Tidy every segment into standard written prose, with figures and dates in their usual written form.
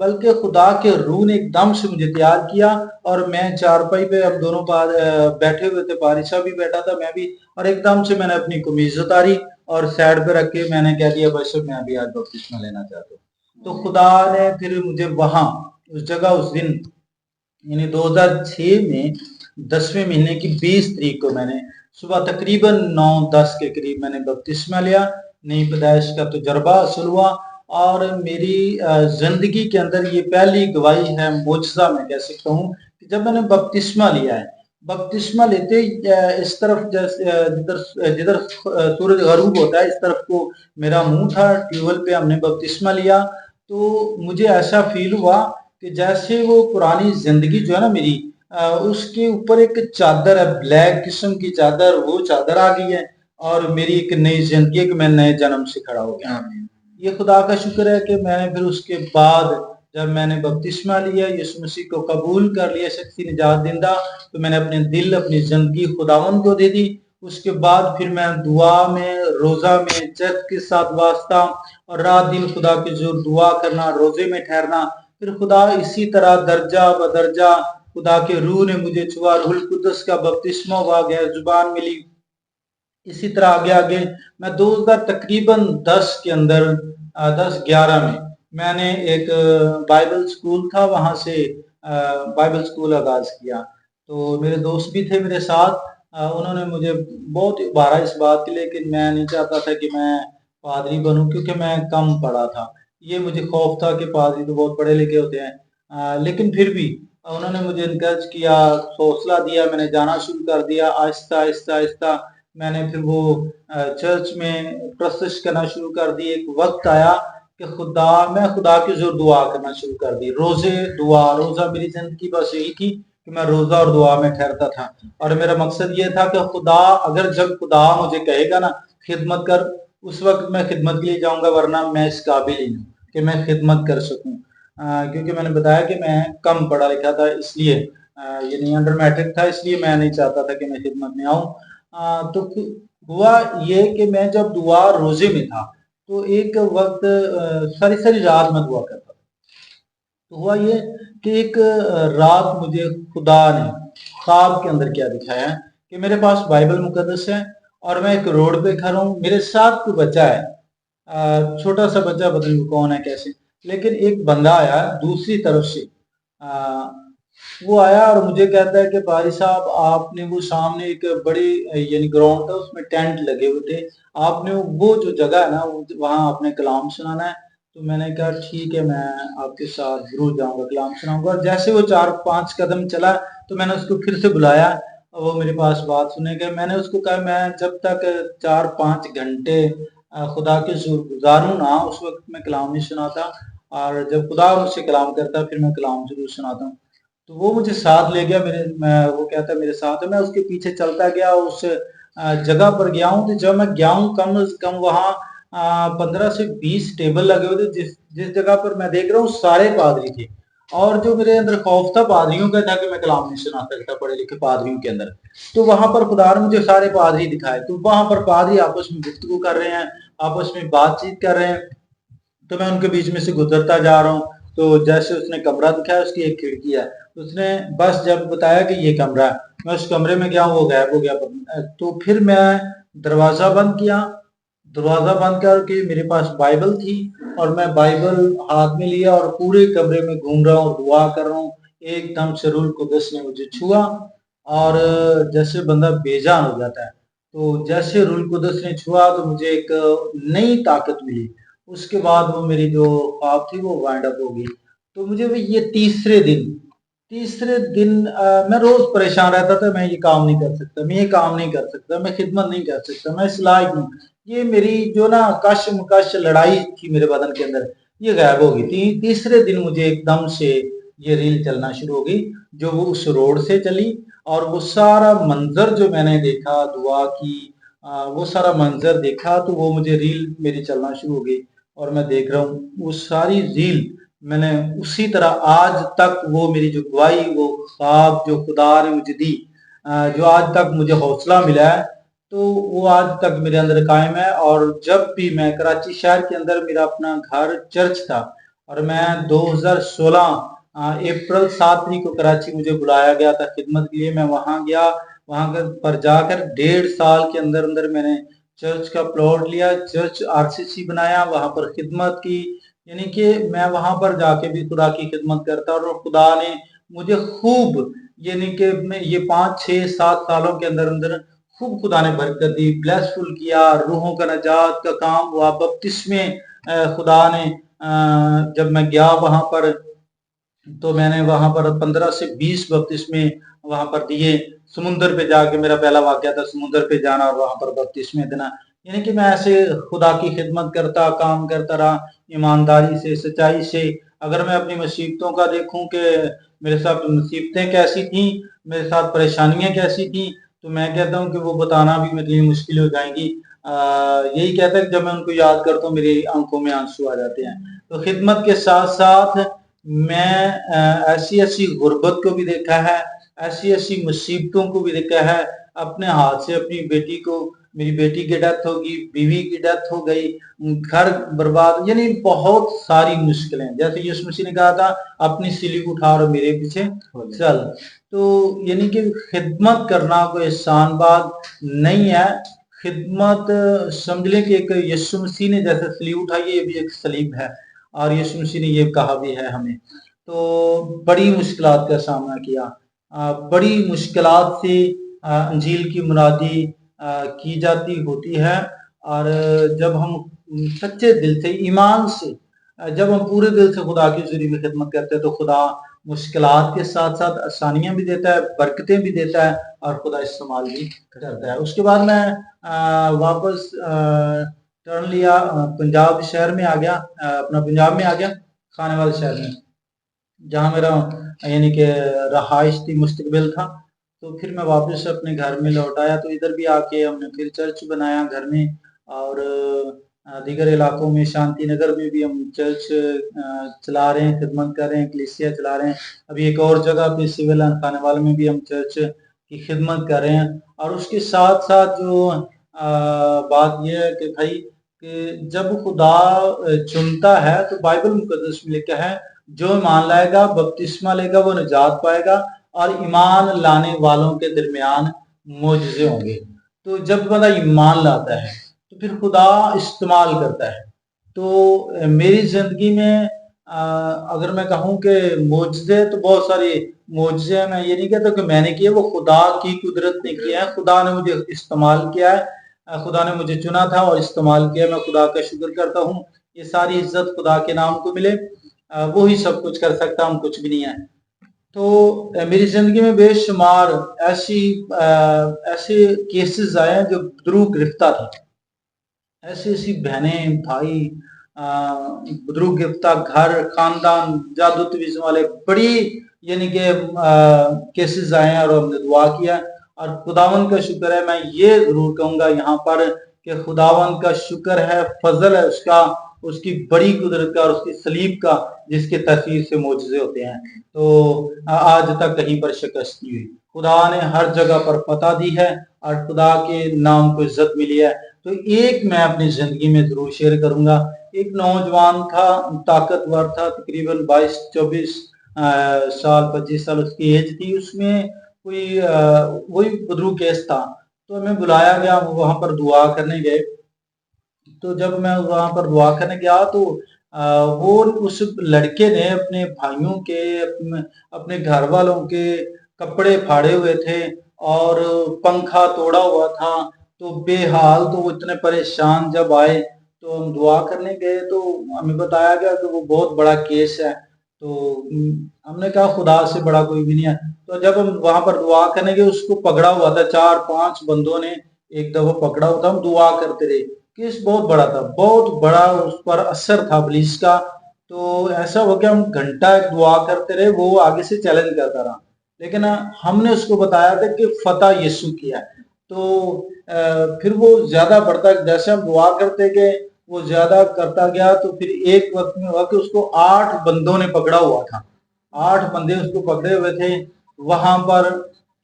بلکہ خدا کے روح نے ایک دم سے مجھے تیار کیا، اور میں چارپائی پہ اب دونوں بیٹھے ہوئے تھے، پارث صاحب بھی بیٹھا تھا، میں بھی، اور ایک دم سے میں نے اپنی قمیض اتاری اور سائڈ پہ رکھ کے میں نے کہہ دیا بس میں ابھی آج بپتسمہ لینا چاہتا ہوں۔ تو خدا نے پھر مجھے وہاں اس جگہ اس دن یعنی 2006 میں 10ویں مہینے کی 20 تاریخ کو میں نے صبح تقریباً 9-10 کے قریب میں نے بپتسمہ لیا، نئی پیدائش کا تجربہ حاصل ہوا، اور میری زندگی کے اندر یہ پہلی گواہی ہے، معجزہ میں کہہ سکتا ہوں، کہ جب میں نے بپتسمہ لیا ہے، بپتسمہ لیتے اس طرف جدھر سورج غروب ہوتا ہے اس طرف کو میرا منہ تھا، ٹیوبویل پہ ہم نے بپتسمہ لیا، تو مجھے ایسا فیل ہوا کہ جیسے وہ پرانی زندگی جو ہے نا میری، اس کے اوپر ایک چادر ہے، بلیک قسم کی چادر، وہ چادر آ گئی ہے، اور میری ایک نئی زندگی ہے کہ میں نئے جنم سے کھڑا ہو گیا۔ یہ خدا کا شکر ہے کہ میں نے پھر اس کے بعد جب میں نے بپتسمہ لیا، یسوع مسیح کو قبول کر لیا شخصی نجات دہندہ، تو میں نے اپنے دل، اپنی زندگی خداوند کو دے دی۔ اس کے بعد پھر میں دعا میں، روزہ میں، چرچ کے ساتھ واسطہ، اور رات دن خدا کی حضور دعا کرنا، روزے میں ٹھہرنا، پھر خدا اسی طرح درجہ بدرجہ خدا کے روح نے مجھے چھوا، روح القدس کا بپتسمہ ہوا، غیر زبان ملی، اسی طرح آگے آگے میں 2000 تقریباً 10 کے اندر 10-11 میں نے ایک بائبل سکول تھا، وہاں سے بائبل سکول آغاز کیا، تو میرے دوست بھی تھے میرے ساتھ، انہوں نے مجھے بہت ابھارا اس بات کے لیے کہ میں نہیں چاہتا تھا کہ میں پادری بنوں، کیونکہ میں کم پڑھا تھا، یہ مجھے خوف تھا کہ پادری تو بہت پڑھے لکھے ہوتے ہیں، لیکن پھر بھی انہوں نے مجھے انکریج کیا، حوصلہ دیا، میں نے جانا شروع کر دیا، آہستہ آہستہ آہستہ میں نے پھر وہ چرچ میں پرستش کرنا شروع کر دی۔ ایک وقت آیا کہ میں خدا کی حضور دعا کرنا شروع کر دی، روزے دعا، روزہ میری زندگی بس یہی تھی کہ میں روزہ اور دعا میں ٹھہرتا تھا، اور میرا مقصد یہ تھا کہ خدا جب خدا مجھے کہے گا نا خدمت کر، اس وقت میں خدمت کے لیے جاؤں گا، ورنہ میں اس قابل ہی نہیں کہ میں خدمت کر سکوں، کیونکہ میں نے بتایا کہ میں کم پڑھا لکھا تھا، اس لیے یعنی انڈر میٹرک تھا، اس لیے میں نہیں چاہتا تھا کہ میں خدمت میں آؤں۔ تو ہوا یہ کہ میں جب دعا روزے میں تھا تو ایک وقت ساری رات میں دعا کرتا تھا، تو ہوا یہ کہ ایک رات مجھے خدا نے خواب کے اندر کیا دکھایا کہ میرے پاس بائبل مقدس ہے، اور میں ایک روڈ پہ کھڑا ہوں، میرے ساتھ کوئی بچہ ہے، چھوٹا سا بچہ، پتہ نہیں کون ہے کیسے، لیکن ایک بندہ آیا دوسری طرف سے، وہ آیا اور مجھے کہتا ہے کہ باری صاحب آپ نے وہ سامنے ایک بڑی یعنی گراؤنڈ تھا، اس میں ٹینٹ لگے ہوئے تھے، آپ نے وہ جو جگہ ہے نا وہاں آپ نے کلام سنانا ہے۔ تو میں نے کہا ٹھیک ہے، میں آپ کے ساتھ ضرور جاؤں گا، کلام سناؤں گا، اور جیسے وہ 4-5 قدم چلا تو میں نے اس کو پھر سے بلایا، وہ میرے پاس بات سنے گئے، میں نے اس کو کہا میں جب تک 4-5 گھنٹے خدا کے حضور گزاروں نا اس وقت میں کلام نہیں سناتا، اور جب خدا مجھ سے کلام کرتا پھر میں کلام ضرور سناتا ہوں۔ تو وہ مجھے ساتھ لے گیا، وہ کہتا ہے میرے ساتھ ہے، میں اس کے پیچھے چلتا گیا، اس جگہ پر گیا ہوں، تو جب میں گیا ہوں کم از کم وہاں 15 سے 20 ٹیبل لگے ہوئے تھے، جس جگہ پر میں دیکھ رہا ہوں سارے پادری تھے، اور جو میرے اندر خوف تھا پادریوں کا تھا کہ میں کلام نہیں سنا سکتا پڑھے لکھے پادریوں کے اندر، تو وہاں پر خدا نے مجھے سارے پادری دکھائے، تو وہاں پر پادری آپس میں گفتگو کر رہے ہیں، آپس میں بات چیت کر رہے ہیں، تو میں ان کے بیچ میں سے گزرتا جا رہا ہوں، تو جیسے اس نے کمرہ دکھایا، اس کی ایک کھڑکی ہے، اس نے بس جب بتایا کہ یہ کمرہ ہے، میں اس کمرے میں گیا، وہ غائب ہو گیا، تو پھر میں دروازہ بند کیا، دروازہ بند کر کے میرے پاس بائبل تھی، اور میں بائبل ہاتھ میں لیا اور پورے کمرے میں گھوم رہا ہوں، دعا کر رہا ہوں، ایک دم سے روح القدس نے مجھے چھوا، اور جیسے بندہ بے جان ہو جاتا ہے، تو جیسے روح القدس نے چھوا تو مجھے ایک نئی طاقت ملی، اس کے بعد وہ میری جو خواب تھی وہ وائنڈ اپ ہو گئی۔ تو مجھے یہ تیسرے دن میں روز پریشان رہتا تھا، میں یہ کام نہیں کر سکتا، میں یہ کام نہیں کر سکتا، میں خدمت نہیں کر سکتا، میں اس لائق ہوں، یہ میری جو نا کش لڑائی تھی میرے بدن کے اندر یہ غائب ہو گئی تھی۔ تیسرے دن مجھے ایک دم سے یہ ریل چلنا شروع ہو گئی، جو وہ اس روڈ سے چلی، اور وہ سارا منظر جو میں نے دیکھا، دعا کی، وہ سارا منظر دیکھا، تو وہ مجھے ریل میری چلنا شروع ہو گئی، اور میں دیکھ رہا ہوں وہ ساری ریل میں نے اسی طرح آج تک وہ میری جو گواہی، وہ خواب جو خدا نے مجھے دی، جو آج تک مجھے حوصلہ ملا ہے، تو وہ آج تک میرے اندر قائم ہے، اور جب بھی میں کراچی شہر کے اندر میرا اپنا گھر چرچ تھا، اور میں 2016 اپریل 7 تاریخ کو کراچی مجھے بلایا گیا تھا خدمت کے لیے. میں وہاں گیا. وہاں پر جا کر 1.5 سال کے اندر اندر میں نے چرچ کا پلاٹ لیا, چرچ RCC بنایا, وہاں پر خدمت کی. یعنی کہ میں وہاں پر جا کے بھی خدا کی خدمت کرتا, اور خدا نے مجھے خوب, یعنی کہ میں یہ 5 6 7 سالوں کے اندر اندر خوب خدا نے برکت دی, بلیسفل کیا. روحوں کا نجات کا کام ہوا, بپتسمے خدا نے جب میں گیا وہاں پر تو میں نے وہاں پر 15 سے 20 بپتسمے وہاں پر دیے. سمندر پہ جا کے میرا پہلا واقعہ تھا, سمندر پہ جانا اور وہاں پر بپتسمے دینا. یعنی کہ میں ایسے خدا کی خدمت کرتا, کام کرتا رہا, ایمانداری سے, سچائی سے. اگر میں اپنی مصیبتوں کا دیکھوں کہ میرے ساتھ مصیبتیں کیسی تھیں, میرے ساتھ پریشانیاں کیسی تھیں, تو میں کہتا ہوں کہ وہ بتانا بھی میرے لیے مشکل ہو جائیں گی. یہی کہتا ہے کہ جب میں ان کو یاد کرتا ہوں میری آنکھوں میں آنسو آ جاتے ہیں. تو خدمت کے ساتھ ساتھ میں ایسی ایسی غربت کو بھی دیکھا ہے, ایسی ایسی مصیبتوں کو بھی دیکھا ہے. اپنے ہاتھ سے اپنی بیٹی کو, میری بیٹی کی ڈیتھ ہوگی, بیوی کی ڈیتھ ہو گئی, گھر برباد, یعنی بہت ساری مشکلیں. جیسے یسوع مسیح نے کہا تھا اپنی صلیب اٹھا اور میرے پیچھے چل. تو یعنی کہ خدمت کرنا کوئی آسان بات نہیں ہے. خدمت سمجھ لیں کہ ایک یسوع مسیح نے جیسے صلیب اٹھائی ہے, یہ بھی ایک صلیب ہے, اور یسوع مسیح نے یہ کہا بھی ہے ہمیں. تو بڑی مشکلات کا سامنا کیا, بڑی مشکلات سے انجیل کی منادی کی جاتی ہوتی ہے. اور جب ہم سچے دل سے, ایمان سے, جب ہم پورے دل سے خدا کی ذریعے میں خدمت کرتے ہیں تو خدا مشکلات کے ساتھ ساتھ آسانیاں بھی دیتا ہے, برکتیں بھی دیتا ہے, اور خدا استعمال بھی کرتا ہے. اس کے بعد میں واپس ٹرن لیا, پنجاب شہر میں آ گیا, اپنا پنجاب میں آ گیا, خانے والے شہر میں, جہاں میرا یعنی کہ رہائش تھی, مستقبل تھا. تو پھر میں واپس اپنے گھر میں لوٹ آیا. تو ادھر بھی آ کے ہم نے پھر چرچ بنایا گھر میں, اور دیگر علاقوں میں, شانتی نگر میں بھی ہم چرچ چلا رہے ہیں, خدمت کر رہے ہیں, کلیسیا چلا رہے ہیں. ابھی ایک اور جگہ پہ سول خانے والے میں بھی ہم چرچ کی خدمت کر رہے ہیں. اور اس کے ساتھ ساتھ جو بات یہ ہے کہ بھائی کہ جب خدا چنتا ہے تو بائبل مقدس میں لکھا ہے جو ایمان لائے گا, بپتسمہ لے گا, وہ نجات پائے گا, اور ایمان لانے والوں کے درمیان معجزے ہوں گے. تو جب بندہ ایمان لاتا ہے تو پھر خدا استعمال کرتا ہے. تو میری زندگی میں اگر میں کہوں کہ معجزے, تو بہت سارے معجزے ہیں. میں یہ نہیں کہتا کہ میں نے کیے, وہ خدا کی قدرت نے کیا ہے. خدا نے مجھے استعمال کیا ہے, خدا نے مجھے چنا تھا اور استعمال کیا. میں خدا کا شکر کرتا ہوں. یہ ساری عزت خدا کے نام کو ملے, وہی سب کچھ کر سکتا, ہم کچھ بھی نہیں ہے. تو میری زندگی میں بے شمار ایسے کیسز آئے ہیں جو بدرو گرفتہ تھے. ایسی ایسی بہنیں, بھائی بدرو گرفتہ گھر, خاندان, جادو تویزم والے, بڑی یعنی کہ کیسز آئے ہیں, اور ہم نے دعا کیا. اور خداوند کا شکر ہے, میں یہ ضرور کہوں گا یہاں پر کہ خداوند کا شکر ہے, فضل ہے اس کا, اس کی بڑی قدرت کا, اور اس کی صلیب کا, جس کے تاثیر سے معجزے ہوتے ہیں. تو آج تک کہیں پر شکست نہیں ہوئی. خدا نے ہر جگہ پر فتح دی ہے, اور خدا کے نام کو عزت ملی ہے. تو ایک میں اپنی زندگی میں ضرور شیئر کروں گا. ایک نوجوان تھا, طاقتور تھا, تقریباً 22 24 سال 25 سال اس کی ایج تھی. اس میں کوئی وہی بدرو کیس تھا. تو ہمیں بلایا گیا, وہاں پر دعا کرنے گئے. تو جب میں وہاں پر دعا کرنے گیا تو وہ اس لڑکے نے اپنے بھائیوں کے, اپنے گھر والوں کے کپڑے پھاڑے ہوئے تھے, اور پنکھا توڑا ہوا تھا. تو بے حال, تو وہ اتنے پریشان جب آئے تو ہم دعا کرنے گئے تو ہمیں بتایا گیا کہ وہ بہت بڑا کیس ہے. تو ہم نے کہا خدا سے بڑا کوئی بھی نہیں ہے. تو جب ہم وہاں پر دعا کرنے گئے, اس کو پکڑا ہوا تھا, 4 5 بندوں نے ایک دفعہ پکڑا ہوا تھا. ہم دعا کرتے رہے. کیس بہت بڑا تھا, بہت بڑا اس پر اثر تھا پولیس کا. تو ایسا ہو گیا, ہم گھنٹہ دعا کرتے رہے, وہ آگے سے چیلنج کرتا رہا, لیکن ہم نے اس کو بتایا تھا کہ فتح یسوع کیا ہے. تو پھر وہ زیادہ بڑھتا, جیسے ہم دعا کرتے گئے وہ زیادہ کرتا گیا. تو پھر ایک وقت میں ہوا کہ اس کو 8 بندوں نے پکڑا ہوا تھا, 8 بندے اس کو پکڑے ہوئے تھے. وہاں پر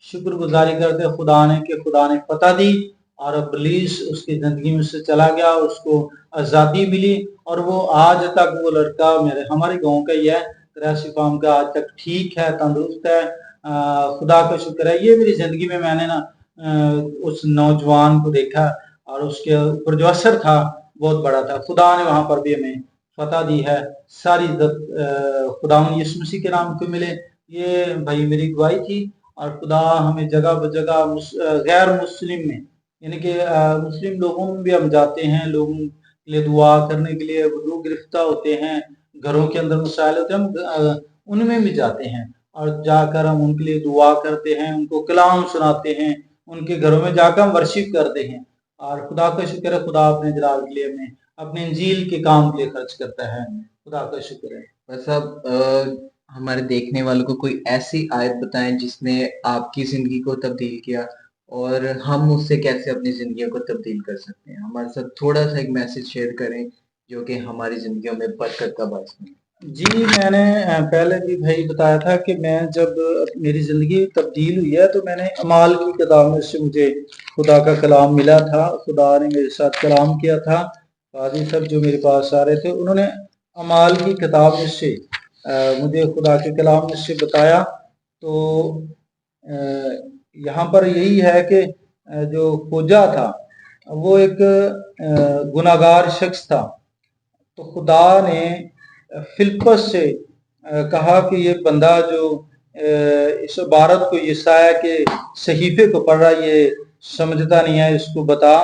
شکر گزاری کرتے خدا نے کہ خدا نے فتح دی, اور ابلیس اس کی زندگی میں سے چلا گیا، اس کو آزادی ملی، اور وہ آج تک وہ لڑکا ہمارے گاؤں کا ہی ہے، 83 فارم کا، آج تک ٹھیک ہے، تندرست ہے۔ خدا کا شکر ہے۔ یہ میری زندگی میں نے نا اس نوجوان کو دیکھا، اور اس کے اوپر جو اثر تھا بہت بڑا تھا۔ خدا نے وہاں پر بھی ہمیں فتح دی ہے۔ ساری عزت خداوند یسوع مسیح کے نام کو ملے۔ یہ بھائی میری گواہی تھی، اور خدا ہمیں جگہ بجگہ غیر مسلم میں، یعنی کہ مسلم لوگوں میں بھی ہم جاتے ہیں، لوگوں کے لیے دعا کرنے کے لیے، لوگ گرفتہ ہوتے ہیں، گھروں کے اندر مسائل ہوتے ہیں، ہم ان میں بھی جاتے ہیں، اور جا کر ہم ان کے لیے دعا کرتے ہیں، ان کو کلام سناتے ہیں، ان کے گھروں میں جا کر ہم ورشپ کرتے ہیں، اور خدا کا شکر ہے، خدا اپنے جلال کے لیے ہمیں اپنے انجیل کے کام کے لیے خرچ کرتا ہے۔ خدا کا شکر ہے۔ بس اب ہمارے دیکھنے والوں کو کوئی ایسی آیت بتائیں جس نے آپ کی زندگی کو تبدیل کیا، اور ہم اس سے کیسے اپنی زندگیوں کو تبدیل کر سکتے ہیں۔ ہمارے ساتھ تھوڑا سا ایک میسج شیئر کریں جو کہ ہماری زندگیوں میں برکت کا باعث بنے۔ جی، میں نے پہلے بھی بھائی بتایا تھا کہ میں جب میری زندگی تبدیل ہوئی ہے تو میں نے اعمال کی کتاب میں سے مجھے خدا کا کلام ملا تھا۔ خدا نے میرے ساتھ کلام کیا تھا۔ قاضی صاحب جو میرے پاس آ رہے تھے، انہوں نے اعمال کی کتاب میں سے مجھے خدا کے کلام میں سے بتایا۔ تو یہاں پر یہی ہے کہ جو کھوجا تھا وہ ایک گناہگار شخص تھا، تو خدا نے فلپس سے کہا کہ یہ بندہ جو اس عبارت کو یسایہ کے صحیفے کو پڑھ رہا، یہ سمجھتا نہیں ہے، اس کو بتا۔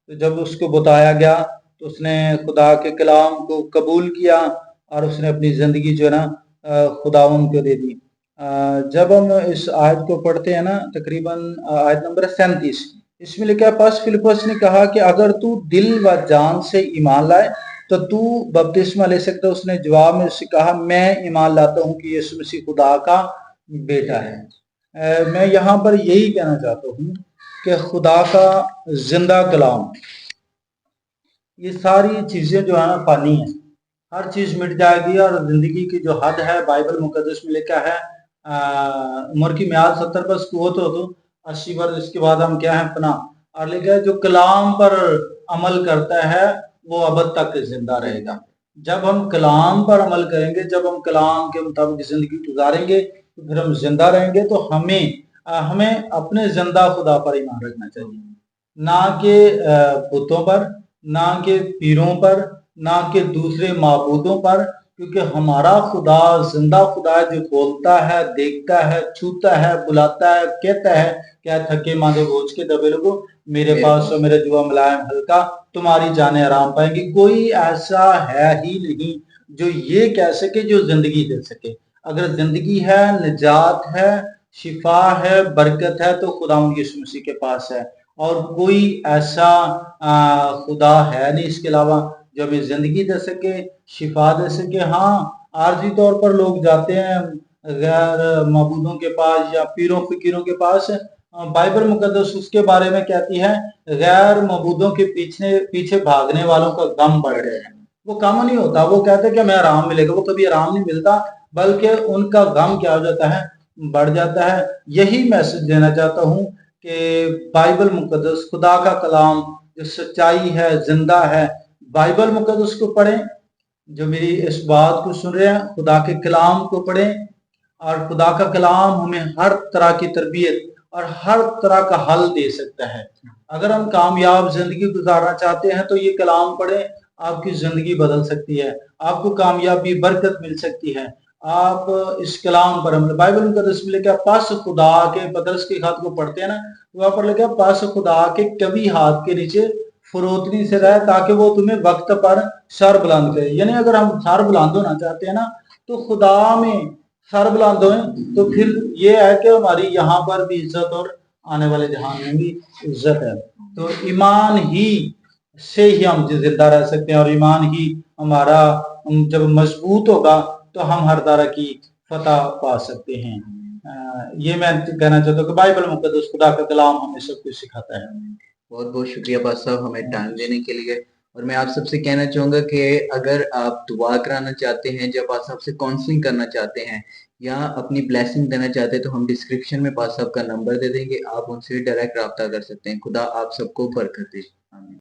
تو جب اس کو بتایا گیا تو اس نے خدا کے کلام کو قبول کیا، اور اس نے اپنی زندگی جو ہے نا خداوند کو دے دی۔ جب ہم اس آیت کو پڑھتے ہیں نا، تقریباً آیت نمبر 37، اس میں لکھا ہے، پس فلپس نے کہا کہ اگر تو دل و جان سے ایمان لائے تو تو بپتسمہ لے سکتا۔ اس نے جواب میں اس سے کہا، میں ایمان لاتا ہوں کہ یسوع مسیح خدا کا بیٹا ہے۔ میں یہاں پر یہی کہنا چاہتا ہوں کہ خدا کا زندہ کلام، یہ ساری چیزیں جو ہے نا فانی ہیں، ہر چیز مٹ جائے گی، اور زندگی کی جو حد ہے بائبل مقدس میں لکھا ہے عمر کی میعاد 70 برس قوت ہو تو 80 برس اس کے بعد ہم کیا ہیں فنا، اور لکھا ہے جو کلام پر عمل کرتا ہے وہ ابد تک زندہ رہے گا۔ جب ہم کلام پر عمل کریں گے، جب ہم کلام کے مطابق زندگی گزاریں گے تو پھر ہم زندہ رہیں گے۔ تو ہمیں اپنے زندہ خدا پر ایمان رکھنا چاہیے، نہ کہ بتوں پر، نہ کہ پیروں پر، نہ کہ دوسرے معبودوں پر، کیونکہ ہمارا خدا زندہ خدا ہے، جو بولتا ہے، دیکھتا ہے، چھوتا ہے، بلاتا ہے، کہتا ہے کیا تھکے ماندے بوجھ کے دبے لوگوں میرے پاس سو، میرا جوا ملائم ہلکا، تمہاری جانیں آرام پائیں گی۔ کوئی ایسا ہے ہی نہیں جو یہ کہہ سکے، جو زندگی دے سکے۔ اگر زندگی ہے، نجات ہے، شفا ہے، برکت ہے، تو خداوند یسوع مسیح کے پاس ہے، اور کوئی ایسا خدا ہے نہیں اس کے علاوہ جو ہمیں زندگی دے سکے، شفا دے سکے۔ ہاں، عارضی طور پر لوگ جاتے ہیں غیر معبودوں کے پاس یا پیروں فقیروں کے پاس۔ بائبل مقدس اس کے بارے میں کہتی ہے، غیر معبودوں کے پیچھے بھاگنے والوں کا غم بڑھ گیا ہے۔ وہ کم نہیں ہوتا، وہ کہتے کہ ہمیں آرام ملے گا، وہ کبھی آرام نہیں ملتا، بلکہ ان کا غم کیا ہو جاتا ہے، بڑھ جاتا ہے۔ یہی میسج دینا چاہتا ہوں کہ بائبل مقدس خدا کا کلام جو سچائی ہے، زندہ ہے، بائبل مقدس کو پڑھیں۔ جو میری اس بات کو سن رہے ہیں، خدا کے کلام کو پڑھیں، اور خدا کا کلام ہمیں ہر طرح کی تربیت اور ہر طرح کا حل دے سکتا ہے۔ اگر ہم کامیاب زندگی گزارنا چاہتے ہیں تو یہ کلام پڑھیں، آپ کی زندگی بدل سکتی ہے، آپ کو کامیابی برکت مل سکتی ہے۔ آپ اس کلام پر عمل، بائبل مقدس میں لکھا پس خدا کے، پطرس کی خط کو پڑھتے ہیں نا، وہاں پر لکھا پس خدا کے کبھی ہاتھ کے نیچے فروتنی سے رہے تاکہ وہ تمہیں وقت پر سر بلند کرے۔ یعنی اگر ہم سر بلند ہونا چاہتے ہیں نا تو خدا میں سر بلند ہوئیں، تو پھر یہ ہے کہ ہماری یہاں پر بھی عزت اور آنے والے جہان میں بھی عزت ہے۔ تو ایمان ہی سے ہی ہم زندہ رہ سکتے ہیں، اور ایمان ہی ہمارا جب مضبوط ہوگا تو ہم ہر طرح کی فتح پا سکتے ہیں۔ یہ میں کہنا چاہتا ہوں کہ بائبل مقدس خدا کا کلام ہمیں سب کچھ سکھاتا ہے۔ بہت بہت شکریہ بادشاہ صاحب ہمیں ٹائم دینے کے لیے، اور میں آپ سب سے کہنا چاہوں گا کہ اگر آپ دعا کرانا چاہتے ہیں، جب آپ صاحب سے کاؤنسلنگ کرنا چاہتے ہیں یا اپنی بلیسنگ دینا چاہتے ہیں، تو ہم ڈسکرپشن میں پاس صاحب کا نمبر دے دیں گے، آپ ان سے ڈائریکٹ رابطہ کر سکتے ہیں۔ خدا آپ سب کو برکت دے۔ آمین۔